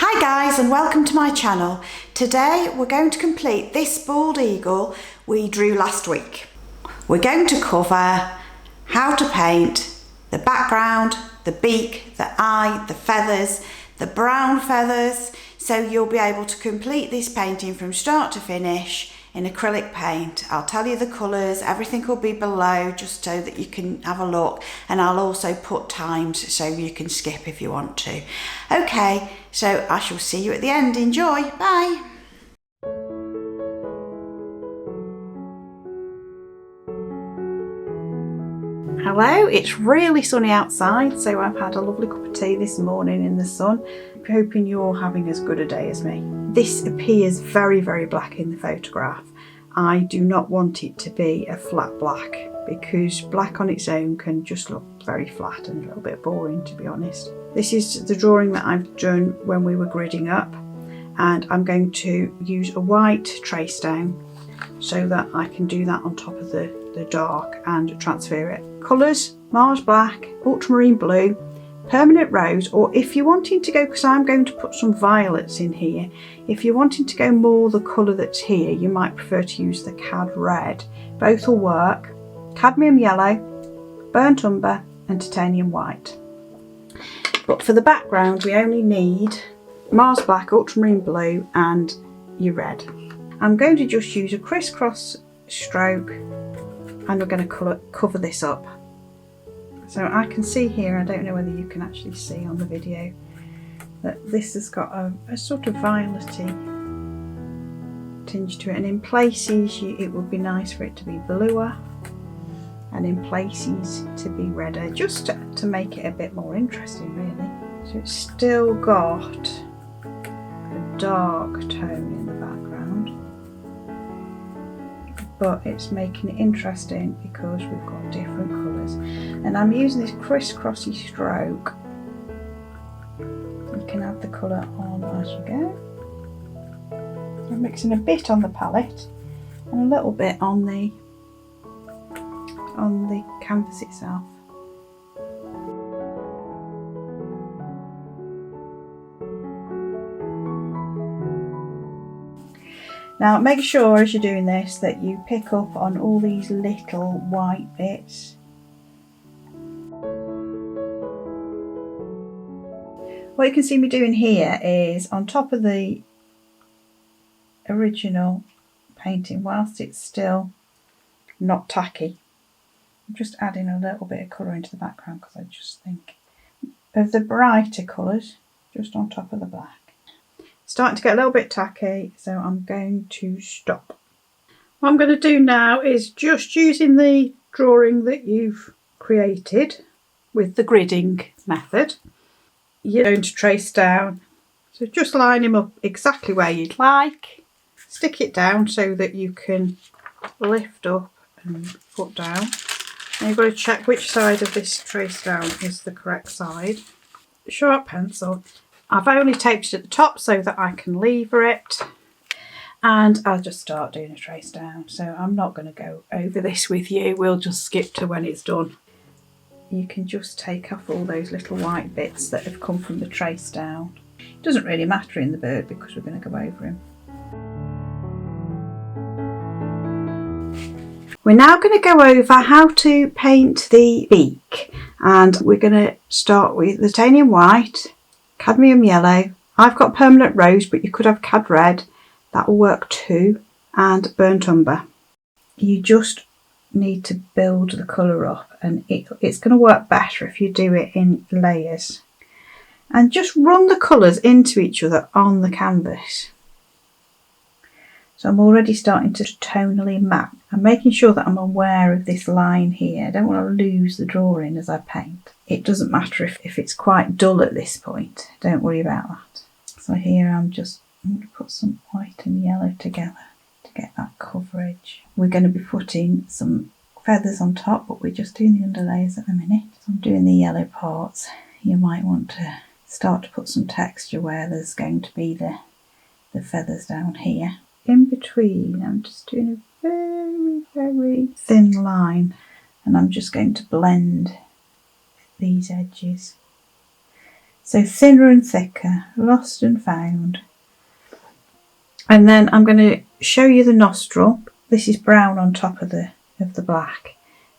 Hi guys, and welcome to my channel. Today we're going to complete this bald eagle we drew last week. We're going to cover how to paint the background, the beak, the eye, the feathers, the brown feathers, so you'll be able to complete this painting from start to finish in acrylic paint. I'll tell you the colours, everything will be below just so that you can have a look, and I'll also put times so you can skip if you want to. Okay, so I shall see you at the end. Enjoy, bye. Hello, it's really sunny outside, so I've had a lovely cup of tea this morning in the sun. I'm hoping you're having as good a day as me. This appears very, very black in the photograph. I do not want it to be a flat black because black on its own can just look very flat and a little bit boring, to be honest. This is the drawing that I've done when we were gridding up, and I'm going to use a white trace down so that I can do that on top of the dark and transfer it. Colours: Mars Black, Ultramarine Blue, Permanent Rose, or if you're wanting to go, because I'm going to put some violets in here, if you're wanting to go more the colour that's here, you might prefer to use the Cad Red. Both will work. Cadmium Yellow, Burnt Umber and Titanium White. But for the background we only need Mars Black, Ultramarine Blue and your red. I'm going to just use a crisscross stroke and we're going to cover this up. So I can see here, I don't know whether you can actually see on the video, that this has got a sort of violety tinge to it, and in places it would be nice for it to be bluer and in places to be redder, just to make it a bit more interesting really. So it's still got a dark tone in the background, but it's making it interesting because we've got different colours, and I'm using this crisscrossy stroke. You can add the colour on as you go. I'm mixing a bit on the palette and a little bit on the canvas itself. Now make sure as you're doing this that you pick up on all these little white bits. What you can see me doing here is on top of the original painting, whilst it's still not tacky, I'm just adding a little bit of colour into the background because I just think of the brighter colours just on top of the black. Starting to get a little bit tacky, so I'm going to stop. What I'm going to do now is just using the drawing that you've created with the gridding method, you're going to trace down. So just line him up exactly where you'd like, stick it down so that you can lift up and put down. And you've got to check which side of this trace down is the correct side. Sharp pencil. I've only taped it at the top so that I can lever it, and I'll just start doing a trace down. So I'm not going to go over this with you, we'll just skip to when it's done. You can just take off all those little white bits that have come from the trace down. It doesn't really matter in the bird because we're going to go over him. We're now going to go over how to paint the beak, and we're going to start with the Titanium White, Cadmium Yellow. I've got Permanent Rose, but you could have Cad Red, that will work too, and Burnt Umber. You just need to build the colour up, and it's going to work better if you do it in layers. And just run the colours into each other on the canvas. So I'm already starting to tonally map. I'm making sure that I'm aware of this line here. I don't want to lose the drawing as I paint. It doesn't matter if it's quite dull at this point. Don't worry about that. So here I'm going to put some white and yellow together to get that coverage. We're going to be putting some feathers on top, but we're just doing the underlayers at the minute. So I'm doing the yellow parts. You might want to start to put some texture where there's going to be the feathers down here. In between, I'm just doing a very, very thin line, and I'm just going to blend these edges So thinner and thicker, lost and found. And then I'm going to show you the nostril. This is brown on top of the black.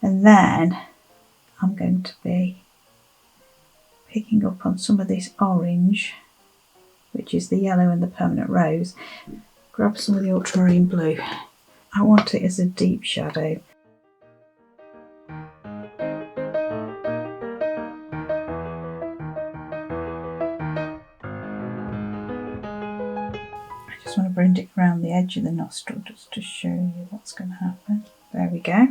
And then I'm going to be picking up on some of this orange, which is the yellow and the permanent rose. Grab some of the ultramarine blue. I want it as a deep shadow. I just want to bring it around the edge of the nostril just to show you what's going to happen. There we go.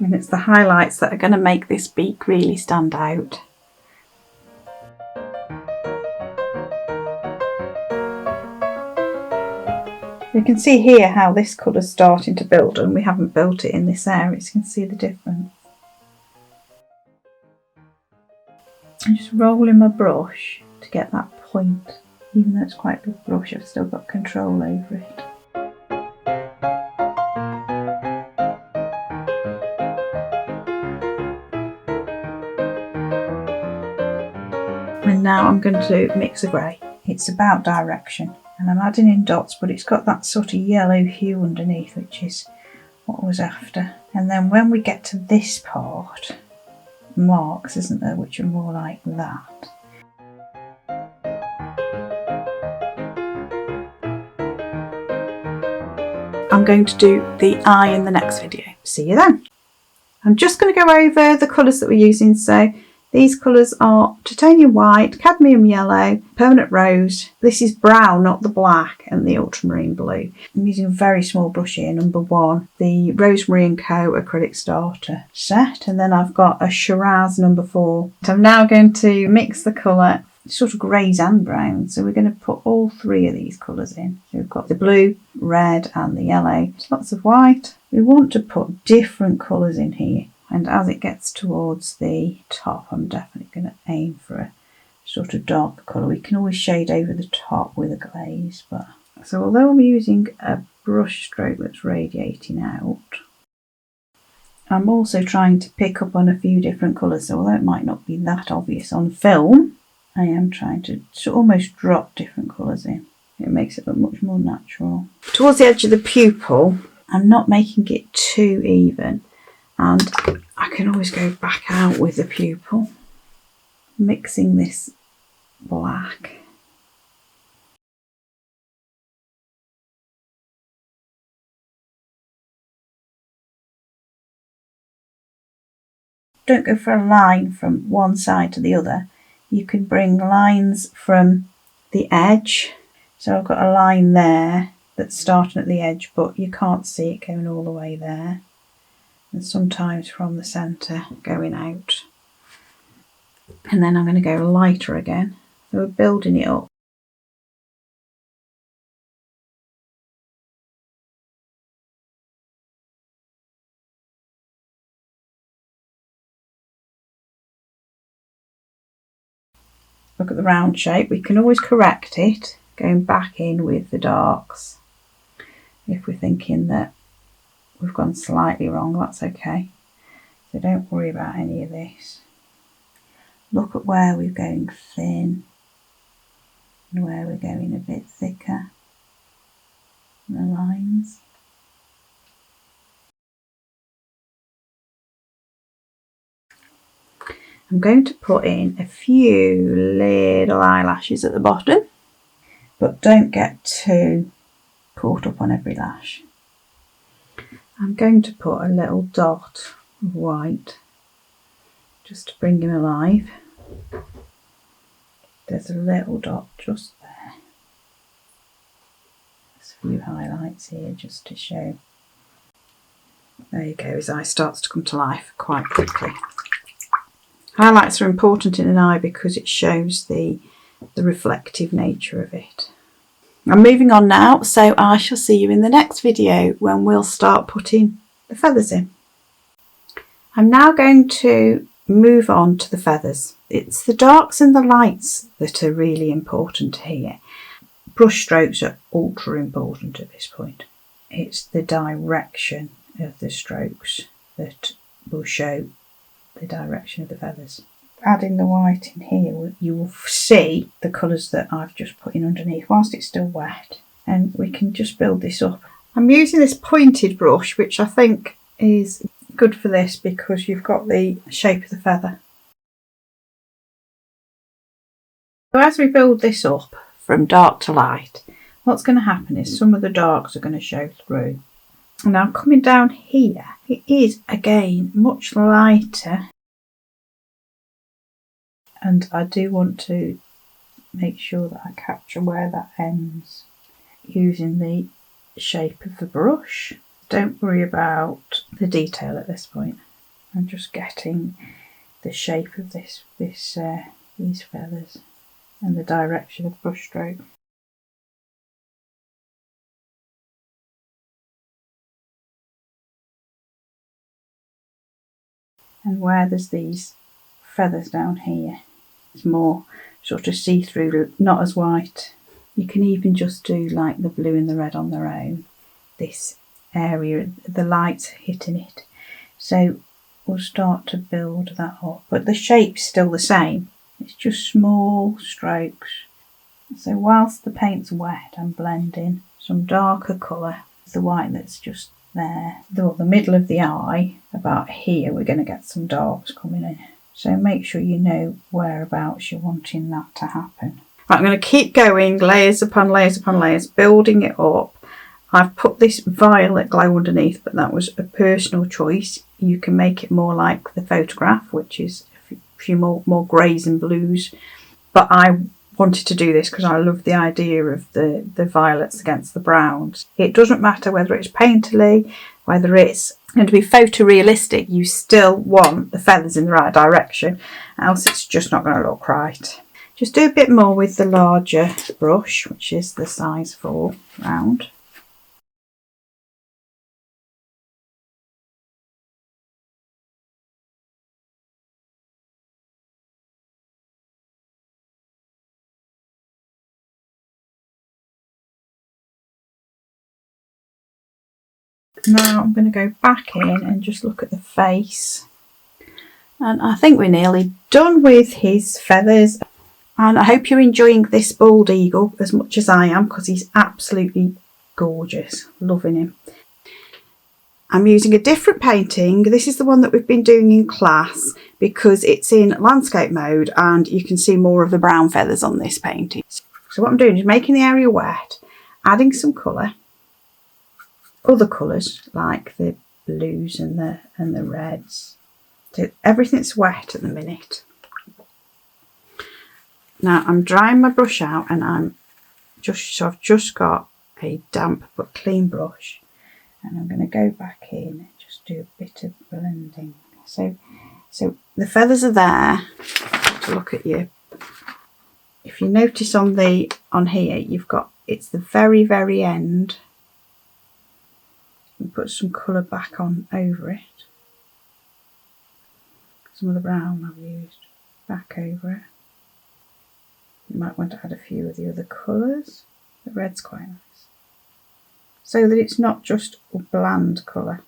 And it's the highlights that are going to make this beak really stand out. You can see here how this colour's starting to build, and we haven't built it in this area, so you can see the difference. I'm just rolling my brush to get that point. Even though it's quite a big brush, I've still got control over it. And now I'm going to mix a grey. It's about direction, and I'm adding in dots, but it's got that sort of yellow hue underneath, which is what I was after. And then when we get to this part, marks, isn't there, which are more like that. I'm going to do the eye in the next video. See you then. I'm just going to go over the colours that we're using. So these colours are titanium white, cadmium yellow, permanent rose. This is brown, not the black, and the ultramarine blue. I'm using a very small brush here, number 1, the Rosemary & Co acrylic starter set, and then I've got a Shiraz number 4. So I'm now going to mix the colour, sort of greys and browns. So we're going to put all 3 of these colours in. So we've got the blue, red and the yellow. There's lots of white. We want to put different colours in here. And as it gets towards the top, I'm definitely going to aim for a sort of dark colour. We can always shade over the top with a glaze. So although I'm using a brush stroke that's radiating out, I'm also trying to pick up on a few different colours. So although it might not be that obvious on film, I am trying to almost drop different colours in. It makes it look much more natural. Towards the edge of the pupil, I'm not making it too even. And I can always go back out with the pupil, mixing this black. Don't go for a line from one side to the other. You can bring lines from the edge. So I've got a line there that's starting at the edge, but you can't see it going all the way there. And sometimes from the centre going out. And then I'm going to go lighter again. So we're building it up. Look at the round shape. We can always correct it going back in with the darks. If we're thinking that we've gone slightly wrong, that's okay. So don't worry about any of this. Look at where we're going thin and where we're going a bit thicker. The lines. I'm going to put in a few little eyelashes at the bottom, but don't get too caught up on every lash. I'm going to put a little dot of white just to bring him alive. There's a little dot just there. There's a few highlights here just to show. There you go, his eye starts to come to life quite quickly. Highlights are important in an eye because it shows the reflective nature of it. I'm moving on now, so I shall see you in the next video when we'll start putting the feathers in. I'm now going to move on to the feathers. It's the darks and the lights that are really important here. Brush strokes are ultra important at this point. It's the direction of the strokes that will show the direction of the feathers. Adding the white in here, you will see the colours that I've just put in underneath whilst it's still wet, and we can just build this up. I'm using this pointed brush, which I think is good for this because you've got the shape of the feather. So as we build this up from dark to light, what's going to happen is some of the darks are going to show through. Now coming down here, it is again much lighter, and I do want to make sure that I capture where that ends using the shape of the brush. Don't worry about the detail at this point. I'm just getting the shape of these feathers and the direction of brush stroke. And where there's these feathers down here, it's more sort of see-through, not as white. You can even just do like the blue and the red on their own. This area, the light's hitting it. So we'll start to build that up. But the shape's still the same. It's just small strokes. So whilst the paint's wet, I'm blending some darker colour. The white that's just there. The middle of the eye, about here, we're going to get some darks coming in. So make sure you know whereabouts you're wanting that to happen. Right, I'm going to keep going, layers upon layers upon layers, building it up. I've put this violet glow underneath, but that was a personal choice. You can make it more like the photograph, which is a few more greys and blues. But I wanted to do this because I love the idea of the violets against the browns. It doesn't matter whether it's painterly, whether it's going to be photorealistic, you still want the feathers in the right direction, else it's just not going to look right. Just do a bit more with the larger brush, which is the size 4 round. Now I'm going to go back in and just look at the face, and I think we're nearly done with his feathers, and I hope you're enjoying this bald eagle as much as I am because he's absolutely gorgeous. Loving him. I'm using a different painting. This is the one that we've been doing in class because it's in landscape mode and you can see more of the brown feathers on this painting. So what I'm doing is making the area wet, adding some colour, other colours like the blues and the reds. So everything's wet at the minute. Now I'm drying my brush out, and I've just got a damp but clean brush, and I'm going to go back in and just do a bit of blending. So the feathers are there to look at you. If you notice on here, you've got, it's the very end. And put some colour back on over it. Some of the brown I've used back over it. You might want to add a few of the other colours. The red's quite nice. So that it's not just a bland colour.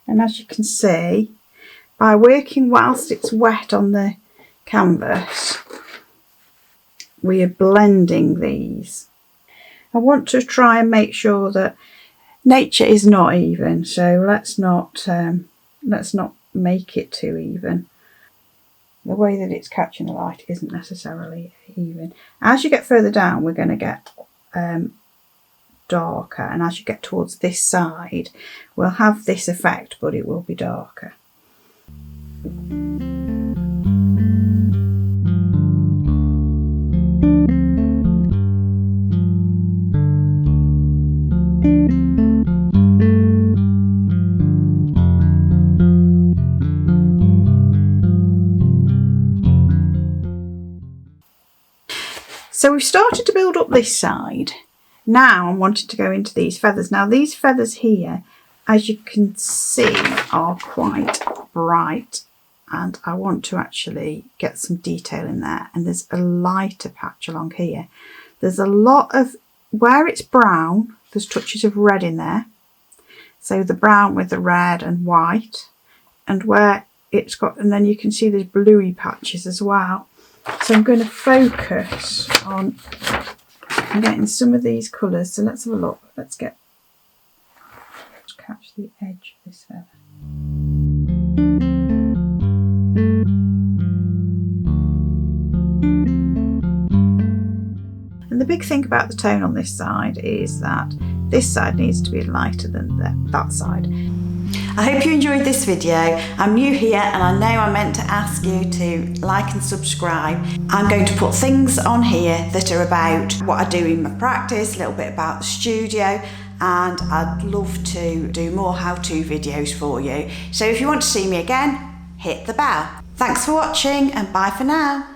And as you can see, by working whilst it's wet on the canvas, we are blending these. I want to try and make sure that nature is not even, so let's not make it too even. The way that it's catching the light isn't necessarily even. As you get further down, we're going to get darker, and as you get towards this side, we'll have this effect, but it will be darker. So we've started to build up this side. Now I'm wanting to go into these feathers. Now these feathers here as you can see, are quite bright, and I want to actually get some detail in there. And there's a lighter patch along here. There's a lot of, where it's brown, there's touches of red in there. So the brown with the red and white, and where it's got, and then you can see there's bluey patches as well. So I'm going to focus on getting some of these colours. So let's have a look. Let's catch the edge of this feather. And the big thing about the tone on this side is that this side needs to be lighter than that side. I hope you enjoyed this video. I'm new here and I know I meant to ask you to like and subscribe. I'm going to put things on here that are about what I do in my practice, a little bit about the studio, and I'd love to do more how-to videos for you. So if you want to see me again, hit the bell. Thanks for watching and bye for now.